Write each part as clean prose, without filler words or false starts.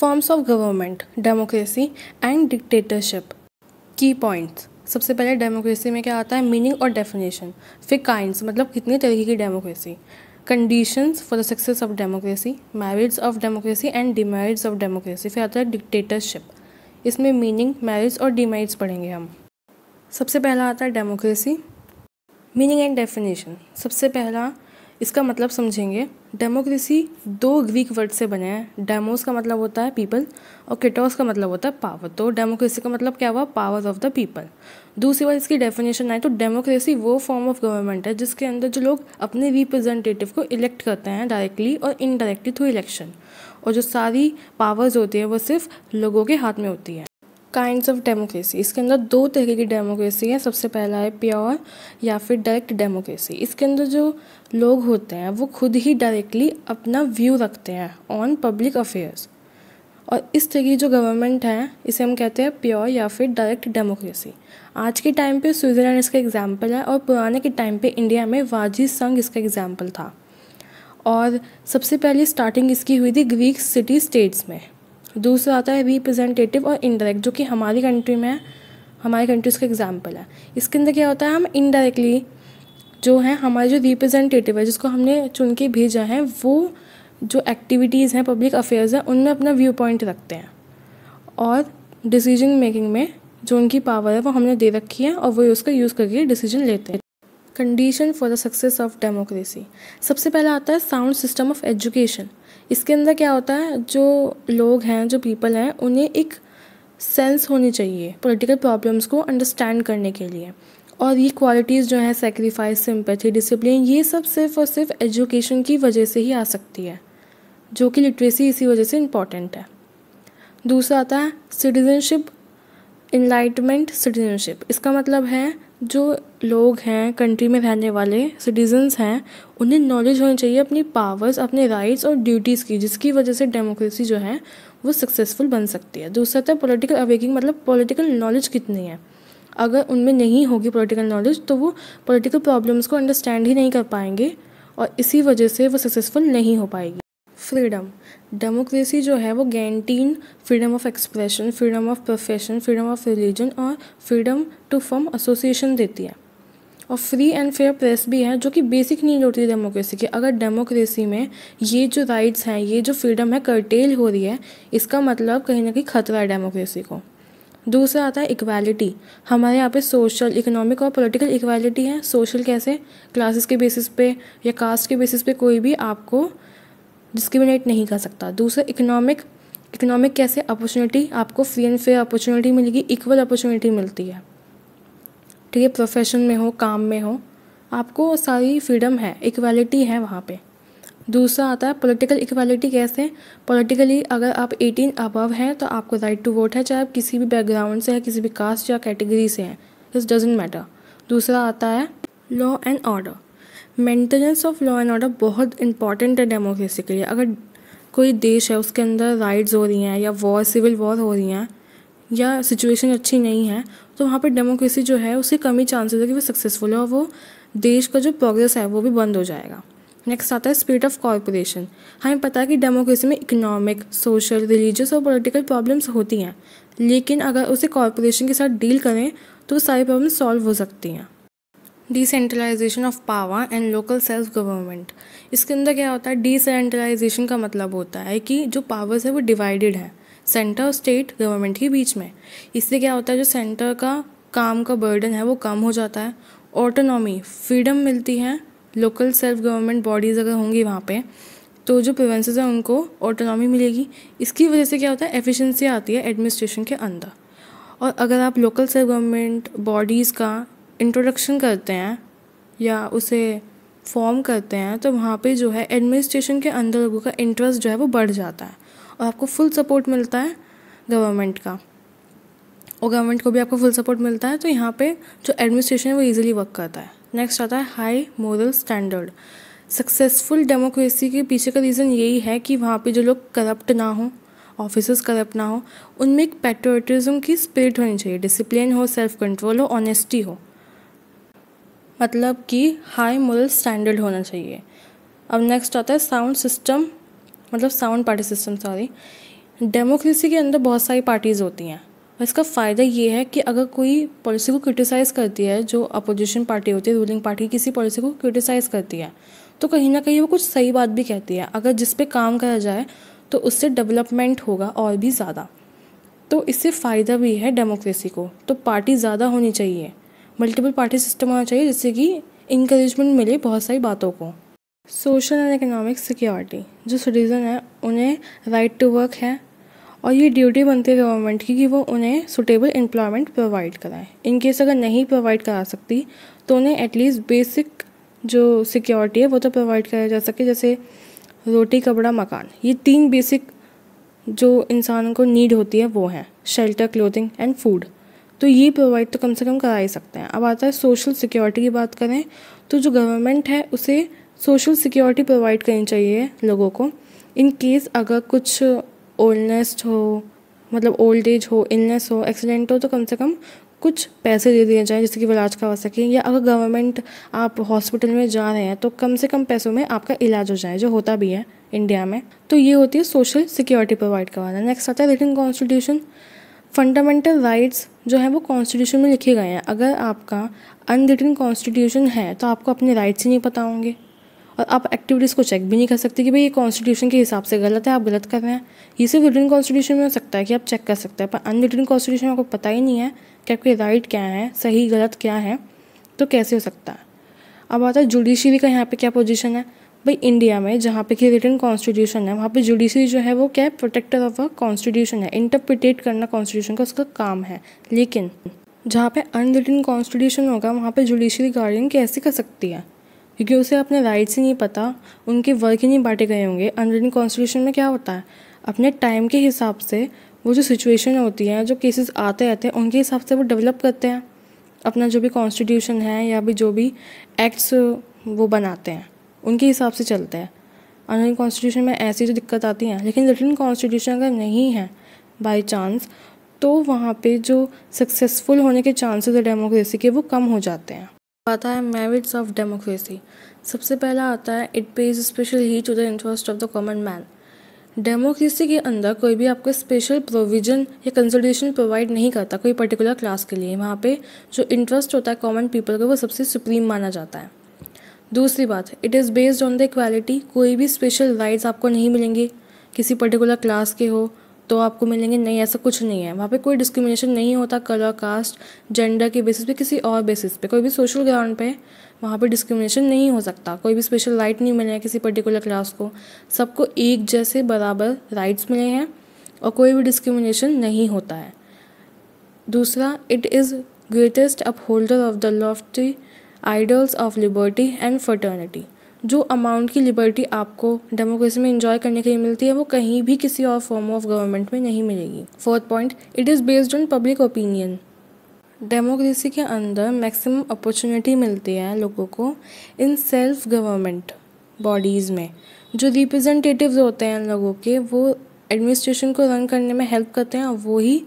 Forms of government, democracy and dictatorship. की points. सबसे पहले डेमोक्रेसी में क्या आता है, मीनिंग और डेफिनेशन। फिर काइंड्स मतलब कितनी तरीके की democracy, conditions for the success of democracy, merits of democracy and demerits of democracy. फिर आता है डिक्टेटरशिप, इसमें मीनिंग, मेरिट्स और डिमेरिट्स पढ़ेंगे हम। सबसे पहला आता है डेमोक्रेसी, मीनिंग एंड डेफिनेशन। सबसे पहला इसका मतलब समझेंगे। डेमोक्रेसी दो ग्रीक वर्ड से बने हैं। डेमोस का मतलब होता है पीपल और क्रेटोस का मतलब होता है पावर। तो डेमोक्रेसी का मतलब क्या हुआ, पावर ऑफ द पीपल। दूसरी बार इसकी डेफिनेशन आए तो डेमोक्रेसी वो फॉर्म ऑफ गवर्नमेंट है जिसके अंदर जो लोग अपने रिप्रेजेंटेटिव को इलेक्ट करते हैं डायरेक्टली और इनडायरेक्टली थ्रू इलेक्शन, और जो सारी पावर्स होती है वो सिर्फ लोगों के हाथ में होती है। काइंड्स ऑफ डेमोक्रेसी, इसके अंदर दो तरह की डेमोक्रेसी है। सबसे पहला है प्योर या फिर डायरेक्ट डेमोक्रेसी। इसके अंदर जो लोग होते हैं वो खुद ही डायरेक्टली अपना व्यू रखते हैं ऑन पब्लिक अफेयर्स, और इस तरह की जो गवर्नमेंट है इसे हम कहते हैं प्योर या फिर डायरेक्ट डेमोक्रेसी। आज के टाइम पे स्विट्ज़रलैंड इसका एग्जाम्पल है और पुराने के टाइम पे इंडिया में वाजी संघ इसका एग्जाम्पल था। और सबसे पहले स्टार्टिंग इसकी हुई थी ग्रीक सिटी स्टेट्स में। दूसरा आता है रिप्रेजेंटेटिव और इनडायरेक्ट, जो कि हमारी कंट्री में है, हमारी कंट्री इसका एग्जाम्पल है। इसके अंदर क्या होता है, हम इनडायरेक्टली जो है हमारे जो रिप्रेजेंटेटिव है जिसको हमने चुन के भेजा है, वो जो एक्टिविटीज़ हैं पब्लिक अफेयर्स हैं उनमें अपना व्यू पॉइंट रखते हैं, और डिसीजन मेकिंग में जो उनकी पावर है वो हमने दे रखी है और वो उसका यूज़ करके डिसीजन लेते हैं। Condition for the success of democracy. सबसे पहला आता है साउंड सिस्टम ऑफ एजुकेशन। इसके अंदर क्या होता है, जो लोग हैं, जो पीपल हैं, उन्हें एक सेंस होनी चाहिए पॉलिटिकल प्रॉब्लम्स को अंडरस्टैंड करने के लिए, और ये क्वालिटीज़ जो हैं सेक्रीफाइस, सिंपैथी, डिसिप्लिन, ये सब सिर्फ और सिर्फ एजुकेशन की वजह से ही आ सकती है, जो कि लिटरेसी इसी वजह से इम्पॉर्टेंट है। दूसरा आता है सिटीजनशिप, इनलाइटमेंट सिटीजनशिप। इसका मतलब है जो लोग हैं कंट्री में रहने वाले सिटीजन्स हैं उन्हें नॉलेज होनी चाहिए अपनी पावर्स, अपने राइट्स और ड्यूटीज़ की, जिसकी वजह से डेमोक्रेसी जो है वो सक्सेसफुल बन सकती है। दूसरा था पॉलिटिकल अवेकिंग, मतलब पॉलिटिकल नॉलेज कितनी है। अगर उनमें नहीं होगी पॉलिटिकल नॉलेज तो वो पॉलिटिकल प्रॉब्लम्स को अंडरस्टैंड ही नहीं कर पाएंगे और इसी वजह से वो सक्सेसफुल नहीं हो पाएगी। फ्रीडम, डेमोक्रेसी जो है वो guaranteed freedom of expression, freedom of profession, freedom of religion और फ्रीडम टू फॉर्म एसोसिएशन देती है। और फ्री एंड फेयर प्रेस भी है, जो कि बेसिक नीड होती है डेमोक्रेसी की। अगर डेमोक्रेसी में ये जो राइट्स हैं, ये जो फ्रीडम है कर्टेल हो रही है, इसका मतलब कहीं ना कहीं खतरा है डेमोक्रेसी को। दूसरा आता है इक्वालिटी। हमारे यहाँ पे सोशल, इकोनॉमिक और पॉलिटिकल इक्वालिटी है। सोशल कैसे, क्लासेस के बेसिस पे या कास्ट के बेसिस पे कोई भी आपको डिस्क्रिमिनेट नहीं कर सकता। दूसरा इकोनॉमिक कैसे, अपॉर्चुनिटी, आपको फ्री एंड फेयर अपॉर्चुनिटी मिलेगी, इक्वल अपॉर्चुनिटी मिलती है, ठीक है, प्रोफेशन में हो, काम में हो, आपको सारी फ्रीडम है, इक्वालिटी है वहाँ पे। दूसरा आता है पॉलिटिकल इक्वालिटी कैसे, पॉलिटिकली अगर आप 18 अबव हैं तो आपको राइट टू वोट है, चाहे आप किसी भी बैकग्राउंड से हैं, किसी भी कास्ट या कैटेगरी से हैं, दिस डजेंट मैटर। दूसरा आता है law and order. Maintenance of law and order बहुत इंपॉर्टेंट है डेमोक्रेसी के लिए। अगर कोई देश है उसके अंदर राइट्स हो रही हैं या वॉर, सिविल वॉर हो रही हैं या सिचुएशन अच्छी नहीं है, तो वहाँ पर डेमोक्रेसी जो है उसकी कमी चांसेस है कि वो सक्सेसफुल है और वो देश का जो प्रोग्रेस है वो भी बंद हो जाएगा। नेक्स्ट आता है स्पिरिट ऑफ कॉर्पोरेशन। हमें पता है कि डेमोक्रेसी में इकोनॉमिक, सोशल, रिलीजियस और पॉलिटिकल प्रॉब्लम्स होती हैं, लेकिन अगर उसे कॉर्पोरेशन के साथ डील करें तो सारी प्रॉब्लम सॉल्व हो सकती हैं। Decentralisation of power and local self government. इसके अंदर क्या होता है, डिसेंट्रलाइजेशन का मतलब होता है कि जो पावर्स है वो डिवाइडेड है सेंटर और स्टेट गवर्नमेंट के बीच में। इससे क्या होता है, जो सेंटर का काम का बर्डन है वो कम हो जाता है, ऑटोनॉमी, फ्रीडम मिलती है। लोकल सेल्फ गवर्नमेंट बॉडीज़ अगर होंगी वहाँ पे तो जो प्रोविंसेस हैं उनको ऑटोनॉमी मिलेगी। इसकी वजह से क्या होता है, एफिशिएंसी आती है एडमिनिस्ट्रेशन के अंदर। और अगर आप लोकल सेल्फ गवर्नमेंट बॉडीज़ का इंट्रोडक्शन करते हैं या उसे फॉर्म करते हैं तो वहाँ पे जो है एडमिनिस्ट्रेशन के अंदर लोगों का इंटरेस्ट जो है वो बढ़ जाता है और आपको फुल सपोर्ट मिलता है गवर्नमेंट का, और गवर्नमेंट को भी आपको फुल सपोर्ट मिलता है, तो यहाँ पे जो एडमिनिस्ट्रेशन है वो ईजिली वर्क करता है। नेक्स्ट आता है high moral standard. Successful democracy के पीछे का रीज़न यही है कि वहाँ पे जो लोग करप्ट ना हो, ऑफिसर्स करप्ट ना हो, उनमें एक पैट्रियटिज्म की स्पिरिट होनी चाहिए, डिसिप्लिन हो, सेल्फ कंट्रोल हो, ऑनेस्टी हो, मतलब कि हाई मोरल स्टैंडर्ड होना चाहिए। अब नेक्स्ट आता है साउंड सिस्टम, मतलब sound party system, sorry. Democracy के अंदर बहुत सारी पार्टीज़ होती हैं और इसका फ़ायदा ये है कि अगर कोई पॉलिसी को क्रिटिसाइज़ करती है, जो अपोजिशन पार्टी होती है, रूलिंग पार्टी किसी पॉलिसी को क्रिटिसाइज़ करती है, तो कहीं ना कहीं वो कुछ सही बात भी कहती है। अगर जिस पे काम करा जाए तो उससे डेवलपमेंट होगा और भी ज़्यादा। तो इससे फ़ायदा भी है डेमोक्रेसी को। तो पार्टी ज़्यादा होनी चाहिए, मल्टीपल पार्टी सिस्टम होना चाहिए, जिससे कि इंकरेजमेंट मिले बहुत सारी बातों को। सोशल एंड इकोनॉमिक सिक्योरिटी, जो सिटीज़न है उन्हें राइट टू वर्क है और ये ड्यूटी बनती है गवर्नमेंट की कि वो उन्हें सुटेबल एम्प्लॉयमेंट प्रोवाइड कराएं। इन केस अगर नहीं प्रोवाइड करा सकती तो उन्हें एटलीस्ट बेसिक जो सिक्योरिटी है वो तो प्रोवाइड कराया जा सके, जैसे रोटी, कपड़ा, मकान। ये 3 बेसिक जो इंसानों को नीड होती है वो हैं शेल्टर, क्लोथिंग एंड फूड। तो ये प्रोवाइड तो कम से कम करा ही सकते हैं। अब आता है सोशल सिक्योरिटी की बात करें तो जो गवर्नमेंट है उसे सोशल सिक्योरिटी प्रोवाइड करनी चाहिए लोगों को। इन केस अगर कुछ ओल्डनेस हो, मतलब ओल्ड एज हो, इलनेस हो, एक्सीडेंट हो, तो कम से कम कुछ पैसे दे दिए जाएं जिससे कि वो इलाज करवा सकें। या अगर गवर्नमेंट आप हॉस्पिटल में जा रहे हैं तो कम से कम पैसों में आपका इलाज हो जाए, जो होता भी है इंडिया में। तो ये होती है सोशल सिक्योरिटी प्रोवाइड करवाना। नेक्स्ट आता है रिटन कॉन्स्टिट्यूशन। फंडामेंटल राइट्स जो है वो कॉन्स्टिट्यूशन में लिखे गए हैं। अगर आपका अनरिटन कॉन्स्टिट्यूशन है तो आपको अपने राइट्स ही नहीं पता होंगे और आप एक्टिविटीज़ को चेक भी नहीं कर सकते कि भाई ये कॉन्स्टिट्यूशन के हिसाब से गलत है, आप गलत कर रहे हैं। ये सिर्फ रिटन कॉन्स्टिट्यूशन में हो सकता है कि आप चेक कर सकते हैं, पर अनरिटन कॉन्स्टिट्यूशन में आपको पता ही नहीं है कि आपके राइट क्या है, सही गलत क्या है, तो कैसे हो सकता है। अब आता है जुडिशरी का यहाँ पे क्या पोजीशन है। भाई इंडिया में जहाँ पे कि रिटन कॉन्स्टिट्यूशन है वहाँ पे जुडिशरी जो है वो क्या है, प्रोटेक्टर ऑफ अ कॉन्स्टिट्यूशन है, इंटरप्रिटेट करना कॉन्स्टिट्यूशन का उसका काम है। लेकिन जहाँ पे अनरिटन कॉन्स्टिट्यूशन होगा वहाँ पे जुडिशरी गार्डियन कैसे कर सकती है, क्योंकि उसे अपने राइट्स ही नहीं पता, उनके वर्क ही नहीं बांटे गए होंगे। अनरिटन कॉन्स्टिट्यूशन में क्या होता है, अपने टाइम के हिसाब से वो जो सिचुएशन होती है, जो केसेस आते रहते हैं, उनके हिसाब से वो डेवलप करते हैं अपना जो भी कॉन्स्टिट्यूशन है या भी जो भी एक्ट्स वो बनाते हैं, उनके हिसाब से चलते हैं। अनरिटन कॉन्स्टिट्यूशन में ऐसी जो दिक्कत आती हैं। लेकिन रिटन कॉन्स्टिट्यूशन अगर नहीं है बाई चांस, तो वहाँ पे जो सक्सेसफुल होने के चांसेस है डेमोक्रेसी के वो कम हो जाते हैं। आता है मेरिट्स ऑफ डेमोक्रेसी। सबसे पहला आता है it pays special heed to the interest of the common man. Democracy के अंदर कोई भी आपको स्पेशल प्रोविजन या कंसिडरेशन प्रोवाइड नहीं करता कोई पर्टिकुलर क्लास के लिए। वहाँ पे जो इंटरेस्ट होता है कॉमन पीपल का वो सबसे सुप्रीम माना जाता है। दूसरी बात, it is based on the equality. कोई भी स्पेशल राइट्स आपको नहीं मिलेंगे किसी पर्टिकुलर क्लास के हो तो आपको मिलेंगे नहीं, ऐसा कुछ नहीं है। वहाँ पे कोई डिस्क्रिमिनेशन नहीं होता कलर, कास्ट, जेंडर के बेसिस पे, किसी और बेसिस पे, कोई भी सोशल ग्राउंड पे वहाँ पे डिस्क्रिमिनेशन नहीं हो सकता। कोई भी स्पेशल राइट नहीं मिले हैं किसी पर्टिकुलर क्लास को, सबको एक जैसे बराबर राइट्स मिले हैं और कोई भी डिस्क्रिमिनेशन नहीं होता है। दूसरा, it is greatest upholder of the Lofty idols of liberty and fraternity. जो अमाउंट की लिबर्टी आपको डेमोक्रेसी में एंजॉय करने के लिए मिलती है वो कहीं भी किसी और फॉर्म ऑफ गवर्नमेंट में नहीं मिलेगी। Fourth point, it is based on public opinion. Democracy के अंदर मैक्सिमम अपॉर्चुनिटी मिलती है लोगों को इन सेल्फ गवर्नमेंट बॉडीज़ में। जो रिप्रेजेंटेटिव्स होते हैं लोगों के, वो एडमिनिस्ट्रेशन को रन करने में हेल्प करते हैं और वो ही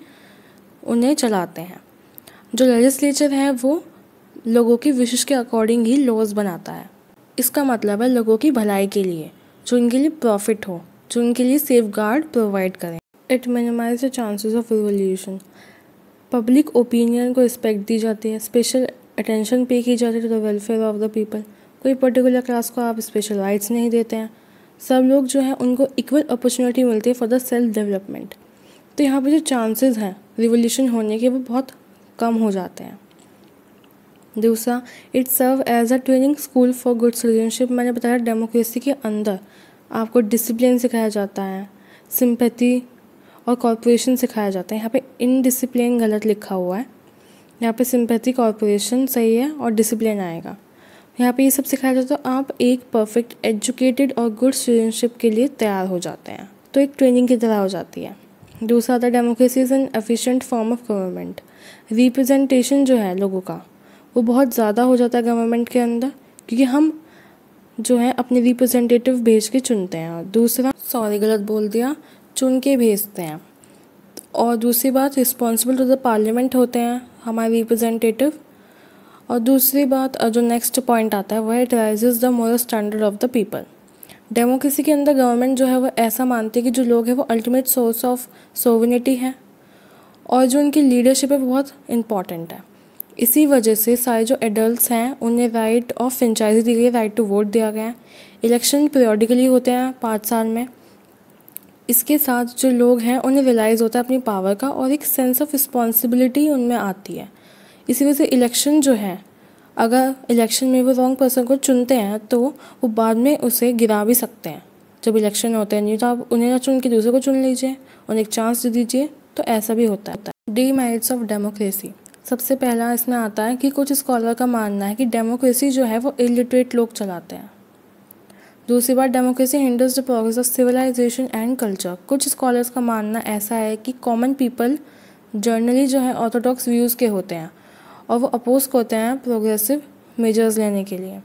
उन्हें चलाते हैं। जो लेजिस्लेचर है वो लोगों की विशेष के अकॉर्डिंग ही लॉज बनाता है। इसका मतलब है लोगों की भलाई के लिए, जो इनके लिए प्रॉफिट हो, जो इनके लिए सेफ गार्ड प्रोवाइड करें। It minimise the chances of revolution. Public opinion को रिस्पेक्ट दी जाती है, स्पेशल अटेंशन पे की जाती है to the welfare of the people. कोई पर्टिकुलर क्लास को आप स्पेशल राइट्स नहीं देते हैं, सब लोग जो हैं उनको इक्वल अपॉर्चुनिटी मिलती है फॉर द सेल्फ डेवलपमेंट। तो यहाँ पे जो चांसेस हैं रिवोल्यूशन होने के वो बहुत कम हो जाते हैं। दूसरा, it serve as a training school for good citizenship. मैंने बताया डेमोक्रेसी के अंदर आपको डिसिप्लिन सिखाया जाता है, सिंपैथी और कॉर्पोरेशन सिखाया जाता है। यहाँ पे इनडिसिप्लिन गलत लिखा हुआ है, यहाँ पे सिंपैथी कॉर्पोरेशन सही है और डिसिप्लिन आएगा। यहाँ पे ये सब सिखाया जाता है तो आप एक परफेक्ट एजुकेटेड और गुड सिटीजनशिप के लिए तैयार हो जाते हैं, तो एक ट्रेनिंग की तरह हो जाती है। दूसरा था democracy is an efficient form of government. Representation जो है लोगों का वो बहुत ज़्यादा हो जाता है गवर्नमेंट के अंदर, क्योंकि हम जो है अपने रिप्रेजेंटेटिव भेज के चुनते हैं। और दूसरा, गलत बोल दिया, चुन के भेजते हैं। और दूसरी बात, रिस्पॉन्सिबल टू द पार्लियामेंट होते हैं हमारे रिप्रेजेंटेटिव। और दूसरी बात जो नेक्स्ट पॉइंट आता है वह it rises the moral standard of the people. Democracy के अंदर गवर्नमेंट जो है वो ऐसा मानती है कि जो लोग हैं वो अल्टीमेट सोर्स ऑफ सोवरेनिटी है और जो उनकी लीडरशिप है वो बहुत इम्पॉर्टेंट है। इसी वजह से सारे जो एडल्ट्स हैं उन्हें राइट ऑफ फ्रेंचाइजी दी गई है, राइट टू वोट दिया गया है। इलेक्शन पीरियडिकली होते हैं 5 साल में। इसके साथ जो लोग हैं उन्हें रियलाइज़ होता है अपनी पावर का और एक सेंस ऑफ रिस्पॉन्सिबिलिटी उनमें आती है। इसी वजह से इलेक्शन जो है, अगर इलेक्शन में वो रॉन्ग पर्सन को चुनते हैं तो वो बाद में उसे गिरा भी सकते हैं। जब इलेक्शन होते हैं नहीं तो आप उन्हें ना चुन के दूसरे को चुन लीजिए, उन्हें एक चांस दे दीजिए, तो ऐसा भी होता है। डीमेरिट्स ऑफ डेमोक्रेसी, सबसे पहला इसमें आता है कि कुछ स्कॉलर का मानना है कि डेमोक्रेसी जो है वो इलिटरेट लोग चलाते हैं। दूसरी बात, democracy hinders the progress of civilisation and culture. कुछ स्कॉलर्स का मानना ऐसा है कि कॉमन पीपल जर्नली जो है ऑर्थोडॉक्स व्यूज़ के होते हैं और वो अपोज करते हैं प्रोग्रेसिव मेजर्स लेने के लिए।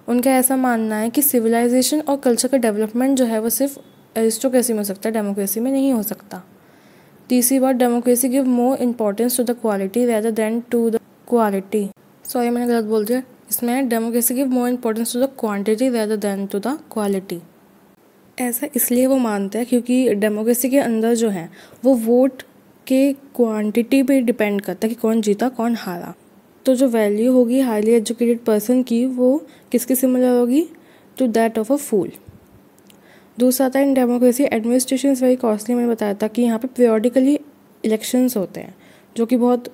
उनका ऐसा मानना है कि सिविलाइजेशन और कल्चर का डेवलपमेंट जो है वो सिर्फ एरिस्टोक्रेसी में हो सकता है, डेमोक्रेसी में नहीं हो सकता। तीसरी बात, democracy give more importance to the quality rather than to the quality. Sorry मैंने गलत बोल दिया, इसमें democracy give more importance to the quantity rather than to the quality. ऐसा इसलिए वो मानते हैं क्योंकि डेमोक्रेसी के अंदर जो है वो वोट के क्वांटिटी पे डिपेंड करता है कि कौन जीता कौन हारा। तो जो वैल्यू होगी हाईली एजुकेटेड पर्सन की वो किसके सिमिलर होगी, टू दैट ऑफ अ फूल। दूसरा था, in democracy administration is very costly. मैंने बताया था कि यहाँ पे पीरियडिकली इलेक्शंस होते हैं जो कि बहुत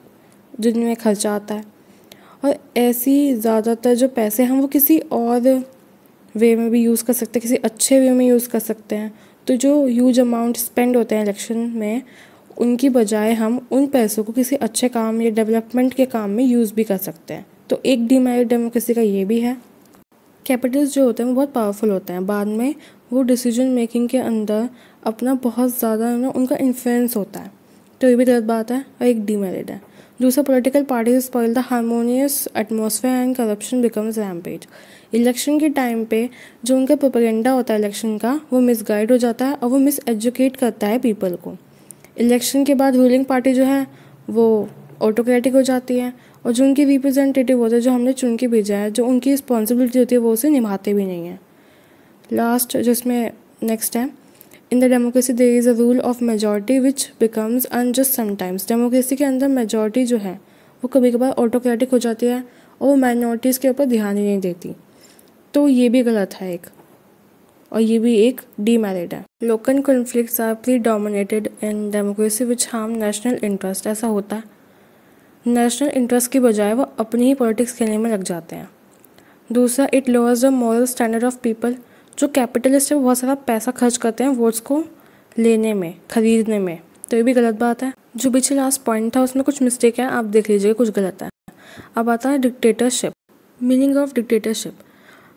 जिनमें खर्चा आता है और ऐसी ज़्यादातर जो पैसे हम वो किसी और वे में भी यूज़ कर सकते हैं, किसी अच्छे वे में यूज़ कर सकते हैं। तो जो ह्यूज अमाउंट स्पेंड होते हैं इलेक्शन में, उनकी बजाय हम उन पैसों को किसी अच्छे काम या डेवलपमेंट के काम में यूज़ भी कर सकते हैं। तो एक डीमेरिट डेमोक्रेसी का ये भी है। कैपिटल्स जो होते हैं वो बहुत पावरफुल होते हैं, बाद में वो डिसीजन मेकिंग के अंदर अपना बहुत ज़्यादा उनका इन्फ्लुएंस होता है, तो ये भी गलत बात है और एक डीमेरिट है। दूसरा, political parties spoil the harmonious atmosphere and corruption becomes rampage. Election के टाइम पे जो उनका प्रोपेगेंडा होता है इलेक्शन का, वो मिसगाइड हो जाता है और वो मिस एजुकेट करता है पीपल को। इलेक्शन के बाद रूलिंग पार्टी जो है वो ऑटोक्रेटिक हो जाती है और जो उनकी रिप्रेजेंटेटिव होते हैं, जो हमने चुन के भेजा है, जो उनकी रिस्पॉन्सिबिलिटी होती है वो उसे निभाते भी नहीं हैं। लास्ट जिसमें नेक्स्ट है, in the democracy there is a rule of majority which becomes unjust sometimes. Democracy के अंदर मेजॉरिटी जो है वो कभी कभार ऑटोक्रेटिक हो जाती है और वो माइनॉरिटीज़ के ऊपर ध्यान ही नहीं देती, तो ये भी गलत है एक, और ये भी एक डीमेरिट है। Local conflicts are predominated in democracy which harm national interest. ऐसा होता है, नेशनल इंटरेस्ट की बजाय वो अपनी ही पॉलिटिक्स खेलने में लग जाते हैं। दूसरा, it lowers the moral standard of people. जो कैपिटलिस्ट है वो बहुत सारा पैसा खर्च करते हैं वोट्स को लेने में, खरीदने में, तो ये भी गलत बात है। जो पीछे लास्ट पॉइंट था उसमें कुछ मिस्टेक है, आप देख लीजिएगा, कुछ गलत है। अब आता है dictatorship. Meaning of dictatorship,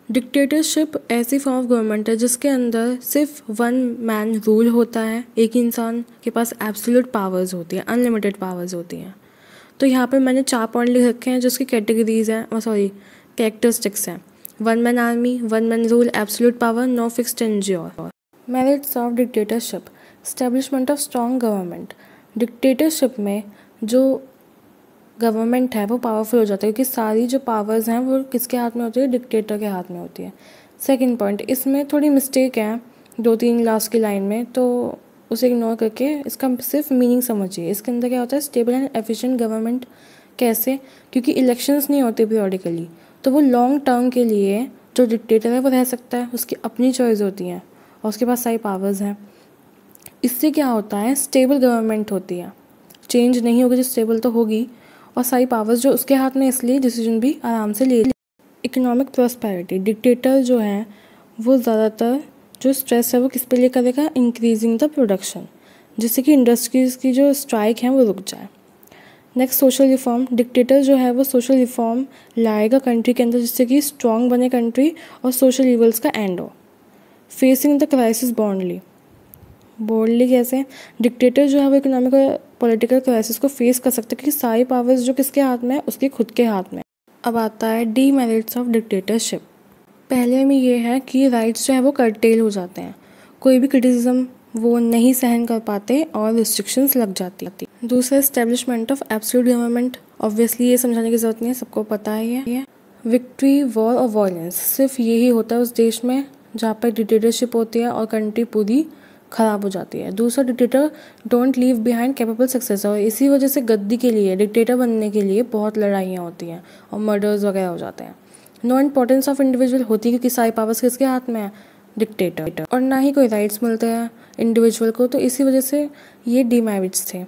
dictatorship ऐसी फॉर्म ऑफ गवर्नमेंट है जिसके अंदर सिर्फ वन मैन रूल होता है, एक इंसान के पास एब्सोल्यूट पावर्स होती हैं, अनलिमिटेड पावर्स होती हैं। तो यहाँ पे मैंने 4 पॉइंट लिख रखे हैं जिसकी कैटेगरीज हैं, कैरेक्टरिस्टिक्स हैं। One man army, one man rule, absolute power, no fixed tenure. Merits of dictatorship, establishment of strong government. Dictatorship में जो गवर्नमेंट है वो पावरफुल हो जाता है क्योंकि सारी जो पावर्स हैं वो किसके हाथ में होती है, डिक्टेटर के हाथ में होती है। सेकंड पॉइंट, इसमें थोड़ी मिस्टेक है 2-3 लास्ट की लाइन में, तो उसे इग्नोर करके इसका सिर्फ मीनिंग समझिए। इसके अंदर क्या होता है, स्टेबल एंड एफिशिएंट गवर्नमेंट। कैसे, क्योंकि इलेक्शंस नहीं होते पीरियडिकली, तो वो लॉन्ग टर्म के लिए जो डिक्टेटर है वो रह सकता है, उसकी अपनी चॉइस होती है और उसके पास सारी पावर्स हैं। इससे क्या होता है, स्टेबल गवर्नमेंट होती है, चेंज नहीं होगी तो स्टेबल तो होगी, और सारी पावर्स जो उसके हाथ में, इसलिए डिसीजन भी आराम से ले। इकोनॉमिक प्रॉस्पेरिटी, डिक्टेटर जो है वो ज़्यादातर जो स्ट्रेस है वो किस पे ले करेगा, इंक्रीजिंग द प्रोडक्शन, जिससे कि इंडस्ट्रीज़ की जो स्ट्राइक है वो रुक जाए। Next, social reform. डिक्टेटर जो है वो सोशल रिफॉर्म लाएगा कंट्री के अंदर जिससे कि स्ट्रॉन्ग बने कंट्री और सोशल इवल्स का एंड हो। फेसिंग द क्राइसिस बोल्डली कैसे, डिक्टेटर जो है वो इकोनॉमिक और पॉलिटिकल क्राइसिस को फेस कर सकते हैं क्योंकि सारी पावर्स जो किसके हाथ में है, उसके खुद के हाथ में। अब आता है डीमेरिट्स ऑफ डिक्टेटरशिप। पहले में ये है कि राइट्स जो है वो कर्टेल हो जाते हैं, कोई भी क्रिटिसिज्म वो नहीं सहन कर पाते और रिस्ट्रिक्शंस लग जाती है। दूसरा, establishment of absolute government. Obviously ये समझाने की जरूरत नहीं है, सबको पता ही है। विक्ट्री, वॉर और वायलेंस, सिर्फ यही होता है उस देश में जहाँ पर डिक्टेटरशिप होती है और कंट्री पूरी ख़राब हो जाती है। दूसरा, dictator don't leave behind capable successor, और इसी वजह से गद्दी के लिए, डिक्टेटर बनने के लिए बहुत लड़ाइयाँ होती हैं और मर्डर्स वगैरह हो जाते हैं। नो इम्पोर्टेंस ऑफ इंडिविजुअल होती है, क्योंकि सारी पावर्स किसके हाथ में है, डिक्टेटर, और ना ही कोई राइट्स मिलते हैं इंडिविजुअल को, तो इसी वजह से ये डीमेरिट्स थे।